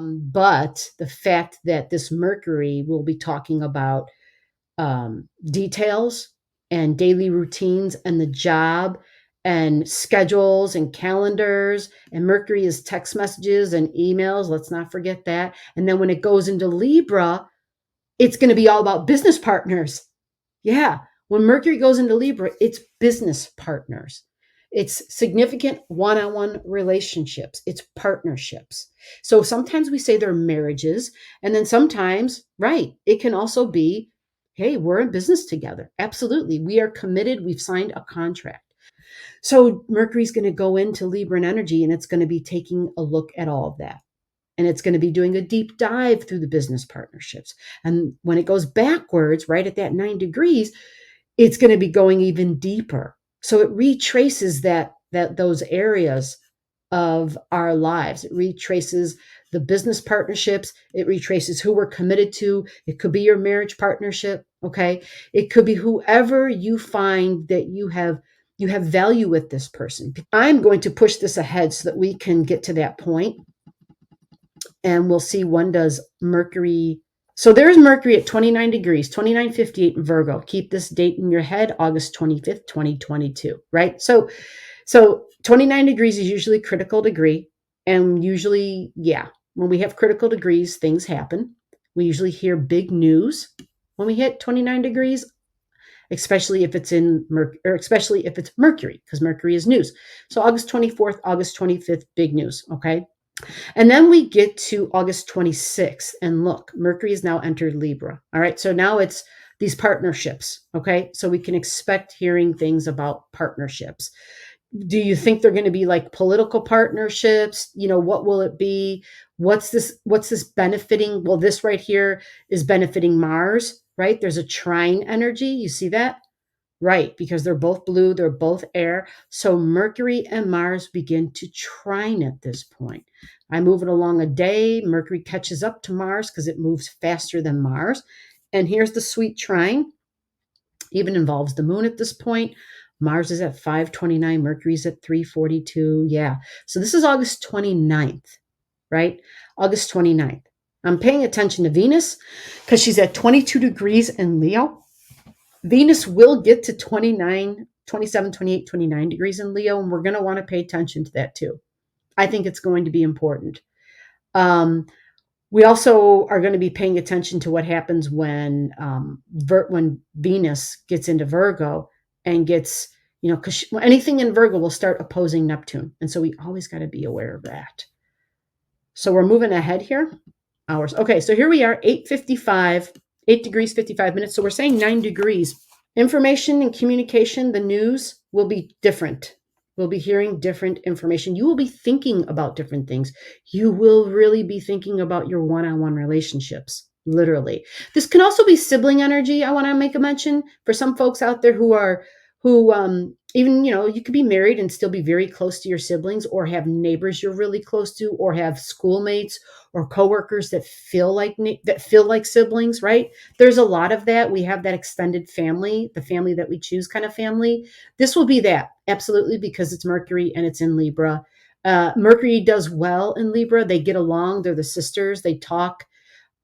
But the fact that this Mercury will be talking about details and daily routines and the job and schedules and calendars, and Mercury is text messages and emails. Let's not forget that. And then when it goes into Libra, it's going to be all about business partners. Yeah. When Mercury goes into Libra, it's business partners. It's significant one-on-one relationships. It's partnerships. So sometimes we say they're marriages. And then sometimes, right, it can also be, hey, we're in business together. Absolutely. We are committed. We've signed a contract. So Mercury's going to go into Libran energy, and it's going to be taking a look at all of that. And it's going to be doing a deep dive through the business partnerships. And when it goes backwards, right at that 9 degrees, it's going to be going even deeper. So it retraces those areas of our lives. It retraces the business partnerships. It retraces who we're committed to. It could be your marriage partnership. Okay. It could be whoever you find that you have value with this person. I'm going to push this ahead so that we can get to that point. And we'll see when does Mercury. So there's Mercury at 29 degrees, 29:58 in Virgo. Keep this date in your head, August 25th, 2022, right? So 29 degrees is usually critical degree. And usually, yeah, when we have critical degrees, things happen. We usually hear big news when we hit 29 degrees, especially if it's especially if it's Mercury, because Mercury is news. So August 24th, August 25th, big news, okay? And then we get to August 26th, and look, Mercury has now entered Libra. All right. So now it's these partnerships. Okay. So we can expect hearing things about partnerships. Do you think they're going to be like political partnerships? What will it be? What's this benefiting? Well, this right here is benefiting Mars, right? There's a trine energy. You see that? Right, because they're both blue, they're both air. So Mercury and Mars begin to trine at this point. I move it along a day. Mercury catches up to Mars because it moves faster than Mars. And here's the sweet trine. Even involves the moon at this point. Mars is at 529. Mercury's at 342. Yeah. So this is August 29th, right? August 29th. I'm paying attention to Venus because she's at 22 degrees in Leo. Venus will get to 29, 27, 28, 29 degrees in Leo, and we're going to want to pay attention to that too. I think it's going to be important. We also are going to be paying attention to what happens when Venus gets into Virgo and gets, because anything in Virgo will start opposing Neptune. And so we always got to be aware of that. So we're moving ahead here. Hours. Okay, so here we are, 8:55. 8 degrees, 55 minutes. So we're saying 9 degrees. Information and communication, the news will be different. We'll be hearing different information. You will be thinking about different things. You will really be thinking about your one-on-one relationships, literally. This can also be sibling energy. I want to make a mention for some folks out there who even, you could be married and still be very close to your siblings, or have neighbors you're really close to, or have schoolmates or coworkers that feel like siblings, right? There's a lot of that. We have that extended family, the family that we choose kind of family. This will be that, absolutely, because it's Mercury and it's in Libra. Mercury does well in Libra. They get along. They're the sisters. They talk.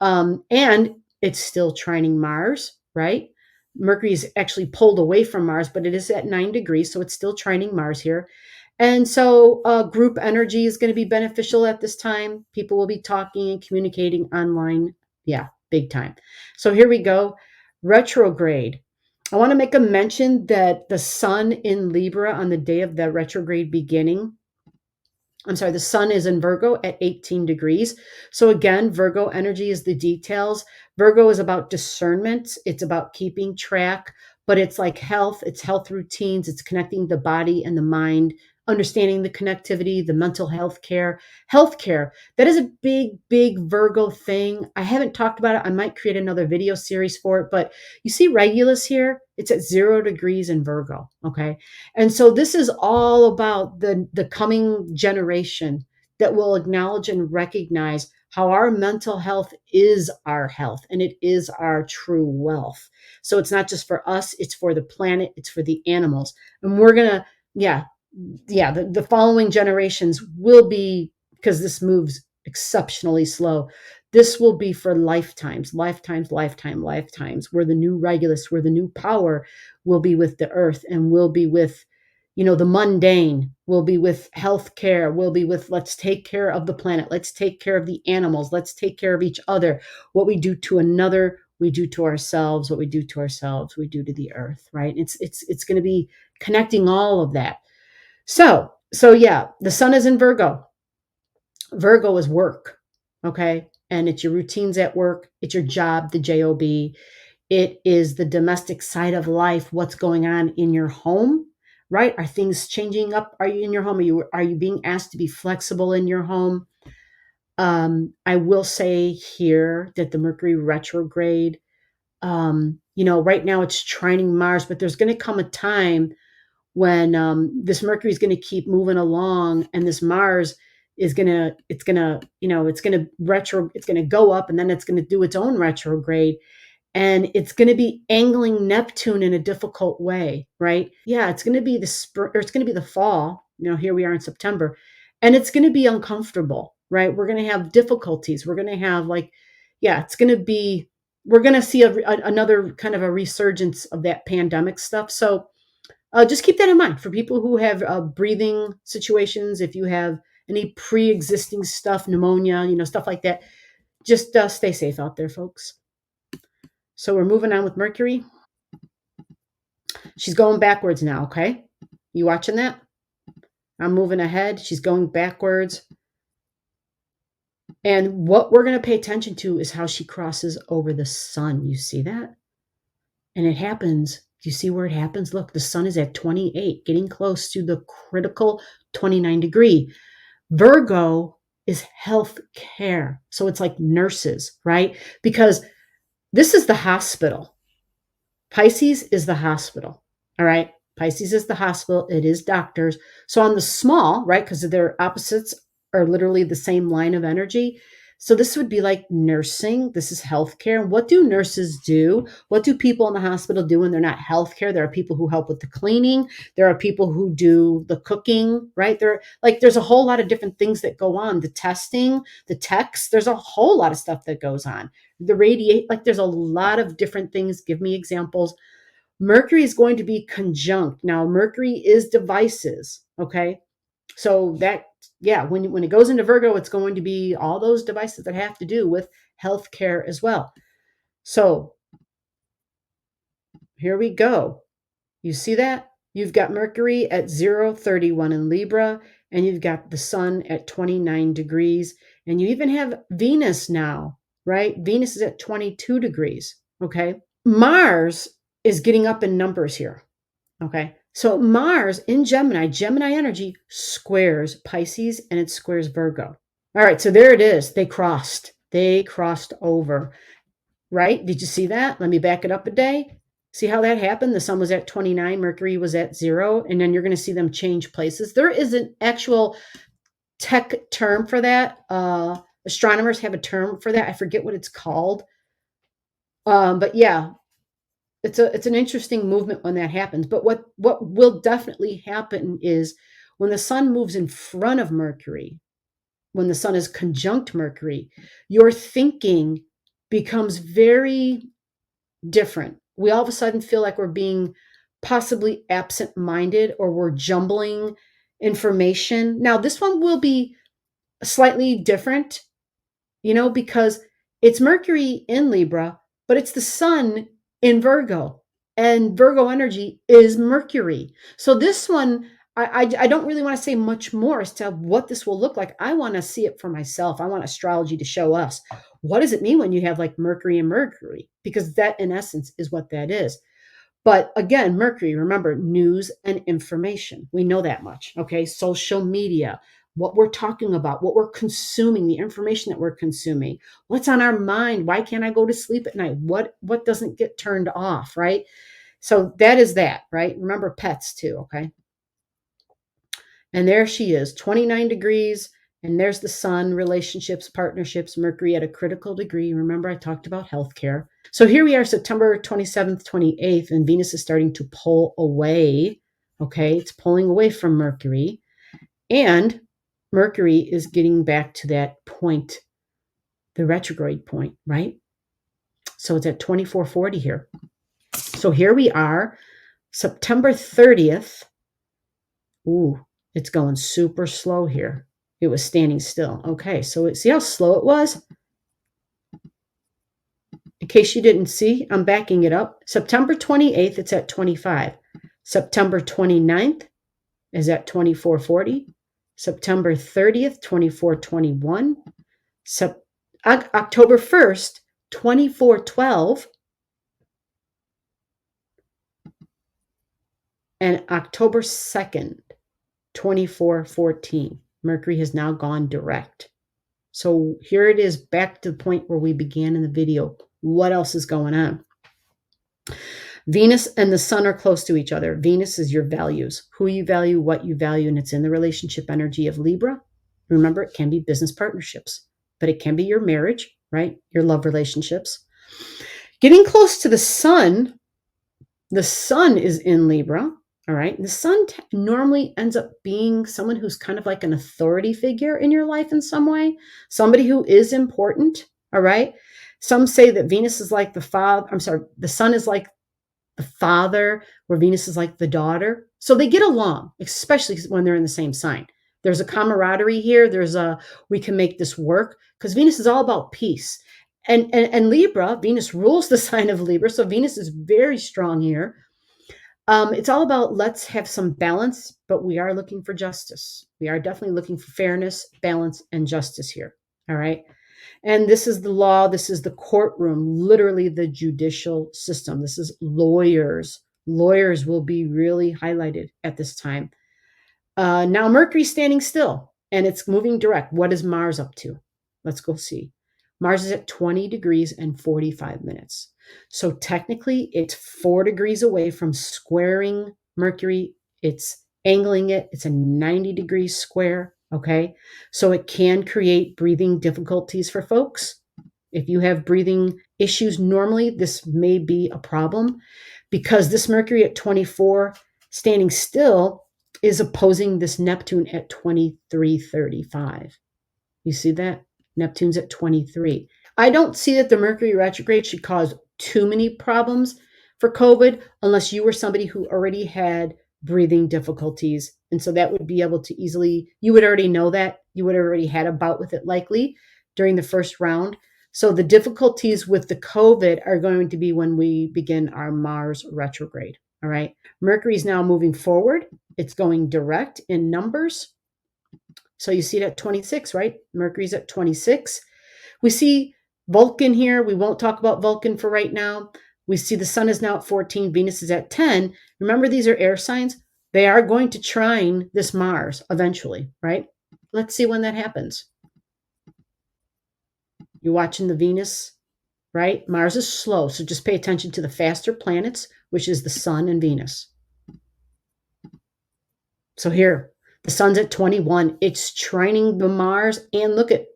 And it's still trining Mars, right? Mercury is actually pulled away from Mars, but it is at 9 degrees, so it's still trining Mars here. And so group energy is going to be beneficial at this time. People will be talking and communicating online. Yeah, big time. So here we go. Retrograde. I want to make a mention that the sun in Libra on the day of the retrograde beginning, the sun is in Virgo at 18 degrees. So again, Virgo energy is the details. Virgo is about discernment. It's about keeping track, but it's like health. It's health routines. It's connecting the body and the mind, understanding the connectivity, the mental health care. Healthcare, that is a big, big Virgo thing. I haven't talked about it. I might create another video series for it, but you see Regulus here? It's at 0 degrees in Virgo, okay? And so this is all about the coming generation that will acknowledge and recognize how our mental health is our health, and it is our true wealth. So it's not just for us, it's for the planet, it's for the animals. And we're going to, the following generations will be, because this moves exceptionally slow. This will be for lifetimes, lifetimes, where the new Regulus, where the new power will be with the earth and will be with, the mundane, will be with healthcare, will be with let's take care of the planet, let's take care of the animals, let's take care of each other. What we do to another, we do to ourselves. What we do to ourselves, we do to the earth, right? It's going to be connecting all of that. So yeah, the sun is in Virgo. Virgo is work, okay? And it's your routines at work, it's your job, the job. It is the domestic side of life, what's going on in your home, right? Are things changing up? Are you in your home? Are you being asked to be flexible in your home? I will say here that the Mercury retrograde, right now it's trining Mars, but there's going to come a time when this Mercury is going to keep moving along, and this Mars is it's going to go up, and then it's going to do its own retrograde, and it's going to be angling Neptune in a difficult way, right? Yeah, it's going to be the spring, or it's going to be the fall. Here we are in September, and it's going to be uncomfortable, right? We're going to have difficulties. We're going to have it's going to be. We're going to see another kind of a resurgence of that pandemic stuff. So just keep that in mind for people who have breathing situations. If you have any pre-existing stuff, pneumonia, stuff like that, just stay safe out there, folks. So we're moving on with Mercury. She's going backwards now, okay? You watching that? I'm moving ahead. She's going backwards. And what we're going to pay attention to is how she crosses over the sun. You see that? And it happens. Do you see where it happens? Look, the sun is at 28, getting close to the critical 29 degree. Virgo is health care. So it's like nurses, right? Because this is the hospital. Pisces is the hospital. All right. Pisces is the hospital. It is doctors. So on the small, right, because their opposites are literally the same line of energy. So this would be like nursing. This is healthcare. And what do nurses do? What do people in the hospital do when they're not healthcare? There are people who help with the cleaning. There are people who do the cooking, right? There's a whole lot of different things that go on. The testing, the techs, there's a whole lot of stuff that goes on. The radiate, there's a lot of different things. Give me examples. Mercury is going to be conjunct. Now, Mercury is devices, okay? So that, when it goes into Virgo, it's going to be all those devices that have to do with healthcare as well. So here we go. You see that? You've got Mercury at 031 in Libra, and you've got the sun at 29 degrees, and you even have Venus now, right? Venus is at 22 degrees, okay? Mars is getting up in numbers here, okay? So Mars in Gemini energy squares Pisces and it squares Virgo. All right, so there it is. They crossed over, right? Did you see that? Let me back it up a day. See how that happened? The sun was at 29, Mercury was at 0, and then you're going to see them change places. There is an actual tech term for that. Astronomers have a term for that. I forget what it's called. But yeah, it's an interesting movement when that happens. But what will definitely happen is when the sun moves in front of Mercury, when the sun is conjunct Mercury, your thinking becomes very different. We all of a sudden feel like we're being possibly absent-minded, or we're jumbling information. Now, this one will be slightly different, because it's Mercury in Libra, but it's the sun in Virgo, and Virgo energy is Mercury. So this one, I don't really want to say much more as to what this will look like. I want to see it for myself. I want astrology to show us, what does it mean when you have Mercury and Mercury? Because that in essence is what that is. But again, Mercury, remember, news and information. We know that much, okay? Social media, what we're talking about, what we're consuming, the information that we're consuming, what's on our mind, why can't I go to sleep at night, what doesn't get turned off, right? So that is that, right? Remember pets too, okay? And there she is, 29 degrees, and there's the sun, relationships, partnerships, Mercury at a critical degree. Remember, I talked about healthcare. So here we are, September 27th, 28th, and Venus is starting to pull away, okay? It's pulling away from Mercury. And Mercury is getting back to that point, the retrograde point, right? So it's at 2440 here. So here we are, September 30th. Ooh, it's going super slow here. It was standing still. Okay, so see how slow it was? In case you didn't see, I'm backing it up. September 28th, it's at 25. September 29th is at 2440. September 30th, 2421. October 1st, 2412. And October 2nd, 2414. Mercury has now gone direct. So here it is, back to the point where we began in the video. What else is going on? Venus and the sun are close to each other. Venus is your values, who you value, what you value, and it's in the relationship energy of Libra. Remember, it can be business partnerships, but it can be your marriage, right? Your love relationships. Getting close to the sun is in Libra, all right? The sun normally ends up being someone who's kind of like an authority figure in your life in some way, somebody who is important, all right? Some say that Venus is like the father, the sun is like the father, where Venus is like the daughter. So they get along, especially when they're in the same sign. There's a camaraderie here. We can make this work, because Venus is all about peace. And Libra, Venus rules the sign of Libra. So Venus is very strong here. It's all about, let's have some balance, but we are looking for justice. We are definitely looking for fairness, balance, and justice here. All right. And this is the law. This is the courtroom, literally the judicial system. This is lawyers. Lawyers will be really highlighted at this time. Now Mercury's standing still and it's moving direct. What is Mars up to? Let's go see. Mars is at 20 degrees and 45 minutes. So technically it's 4 degrees away from squaring Mercury. It's angling it. It's a 90-degree square. Okay. So it can create breathing difficulties for folks. If you have breathing issues, normally this may be a problem, because this Mercury at 24 standing still is opposing this Neptune at 2335. You see that? Neptune's at 23. I don't see that the Mercury retrograde should cause too many problems for COVID, unless you were somebody who already had breathing difficulties. And so that would be able to easily, you would already know that. You would have already had a bout with it likely during the first round. So the difficulties with the COVID are going to be when we begin our Mars retrograde. All right. Mercury is now moving forward. It's going direct in numbers. So you see it at 26, right? Mercury's at 26. We see Vulcan here. We won't talk about Vulcan for right now. We see the sun is now at 14. Venus is at 10. Remember, these are air signs. They are going to trine this Mars eventually, right? Let's see when that happens. You're watching the Venus, right? Mars is slow, so just pay attention to the faster planets, which is the sun and Venus. So here, the sun's at 21. It's trining the Mars, and look at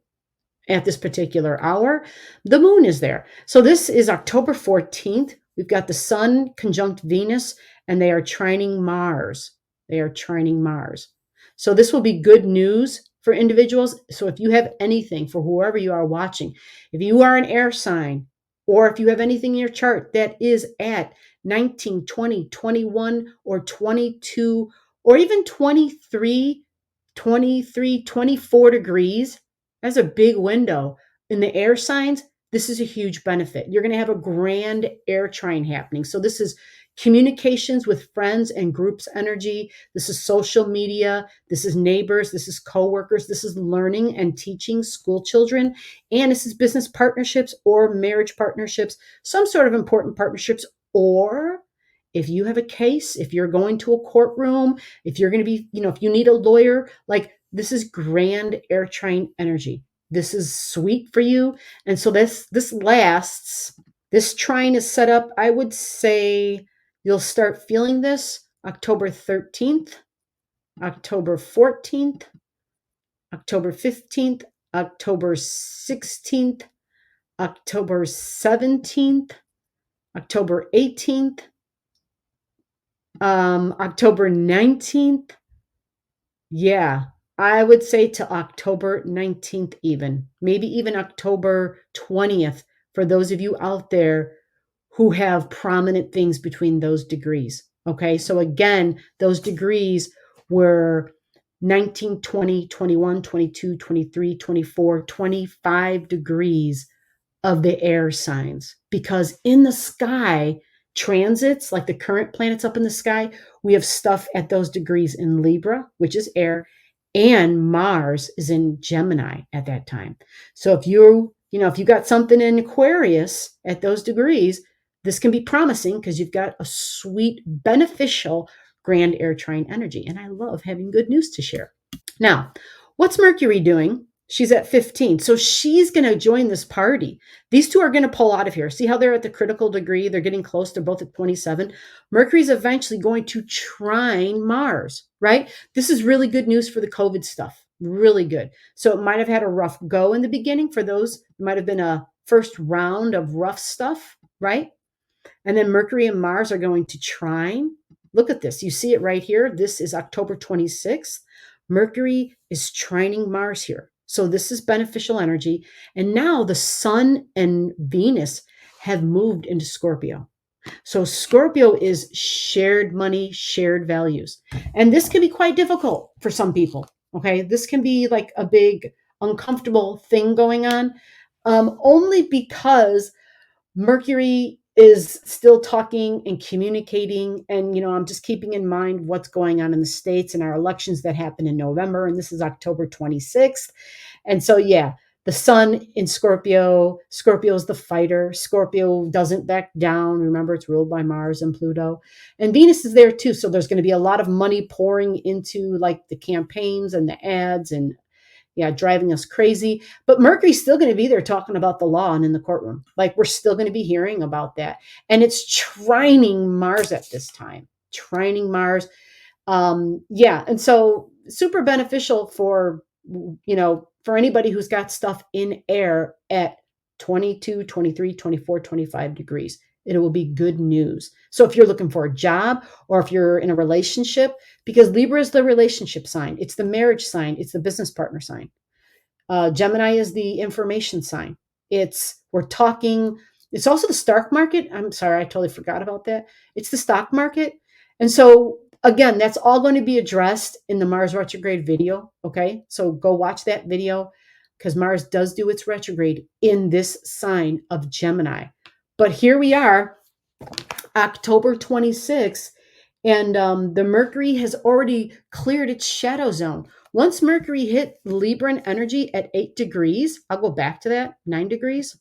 this particular hour, the moon is there. So this is October 14th. We've got the sun conjunct Venus, and they are trining Mars. They are trining Mars. So this will be good news for individuals. So if you have anything, for whoever you are watching, if you are an air sign, or if you have anything in your chart that is at 19, 20, 21, or 22, or even 23, 24 degrees, that's a big window. In the air signs, this is a huge benefit. You're going to have a grand air trine happening. So this is communications with friends and groups energy. This is social media. This is neighbors. This is coworkers. This is learning and teaching school children. And this is business partnerships or marriage partnerships, some sort of important partnerships. Or if you have a case, if you're going to a courtroom, if you're going to be, if you need a lawyer, like, this is grand air trine energy. This is sweet for you. And so this lasts. This trine is set up, I would say you'll start feeling this October 13th, October 14th, October 15th, October 16th, October 17th, October 18th, October 19th. Yeah. I would say to October 19th, even maybe even October 20th, for those of you out there who have prominent things between those degrees. Okay, so again, those degrees were 19, 20, 21, 22, 23, 24, 25 degrees of the air signs, because in the sky, transits like the current planets up in the sky, we have stuff at those degrees in Libra, which is air, and Mars is in Gemini at that time. So if if you got something in Aquarius at those degrees, this can be promising because you've got a sweet beneficial grand air trine energy, and I love having good news to share. Now, what's Mercury doing? She's at 15. So she's going to join this party. These two are going to pull out of here. See how they're at the critical degree? They're getting close. They're both at 27. Mercury's eventually going to trine Mars, right? This is really good news for the COVID stuff. Really good. So it might have had a rough go in the beginning for those. It might have been a first round of rough stuff, right? And then Mercury and Mars are going to trine. Look at this. You see it right here. This is October 26th. Mercury is trining Mars here. So this is beneficial energy. And now the Sun and Venus have moved into Scorpio. So Scorpio is shared money, shared values. And this can be quite difficult for some people. Okay. This can be like a big uncomfortable thing going on, only because Mercury is still talking and communicating. And, I'm just keeping in mind what's going on in the States and our elections that happen in November. And this is October 26th. And so, yeah, the Sun in Scorpio, Scorpio is the fighter. Scorpio doesn't back down. Remember, it's ruled by Mars and Pluto. And Venus is there too. So there's going to be a lot of money pouring into like the campaigns and the ads and driving us crazy. But Mercury's still going to be there talking about the law and in the courtroom. Like we're still going to be hearing about that. And it's trining Mars at this time. Trining Mars. And so super beneficial for, for anybody who's got stuff in air at 22, 23, 24, 25 degrees. It will be good news. So if you're looking for a job or if you're in a relationship, because Libra is the relationship sign, it's the marriage sign, it's the business partner sign. Gemini is the information sign. We're talking, it's also the stock market. I'm sorry, I totally forgot about that. It's the stock market. And so again, that's all going to be addressed in the Mars retrograde video. Okay. So go watch that video because Mars does do its retrograde in this sign of Gemini. But here we are, October 26th, and the Mercury has already cleared its shadow zone. Once Mercury hit Libran energy at 8 degrees, I'll go back to that, 9 degrees,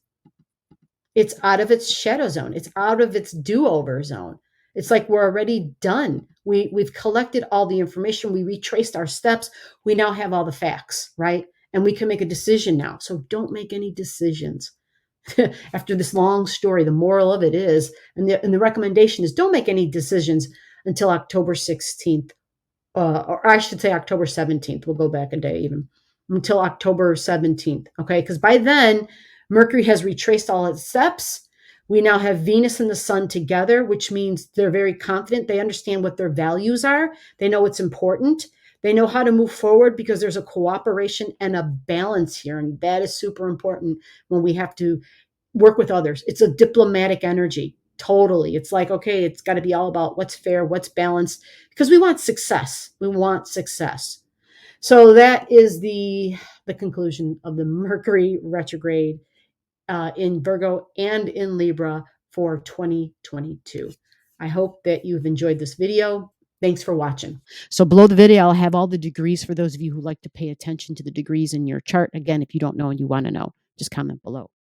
it's out of its shadow zone. It's out of its do-over zone. It's like we're already done. We've collected all the information. We retraced our steps. We now have all the facts, right? And we can make a decision now. So don't make any decisions. After this long story, the moral of it is, and the recommendation is, don't make any decisions until October 16th, or I should say October 17th. We'll go back a day even, until October 17th, okay? Because by then, Mercury has retraced all its steps. We now have Venus and the Sun together, which means they're very confident. They understand what their values are. They know what's important. They know how to move forward because there's a cooperation and a balance here. And that is super important when we have to work with others. It's a diplomatic energy. Totally. It's like, okay, it's got to be all about what's fair, what's balanced, because we want success. We want success. So that is the conclusion of the Mercury retrograde in Virgo and in Libra for 2022. I hope that you've enjoyed this video. Thanks for watching. So below the video, I'll have all the degrees for those of you who like to pay attention to the degrees in your chart. Again, if you don't know and you want to know, just comment below.